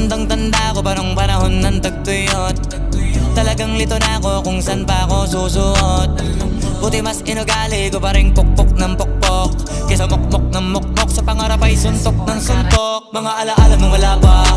Tandang-tanda ko parang panahon ng tagtuyot. Talagang lito na ako kung saan pa ako susuot. Buti mas inugali ko pa rin pukpok ng pukpok kesa mokmok ng mokmok. Sa pangarap ay suntok ng suntok. Mga alaala nung wala pa,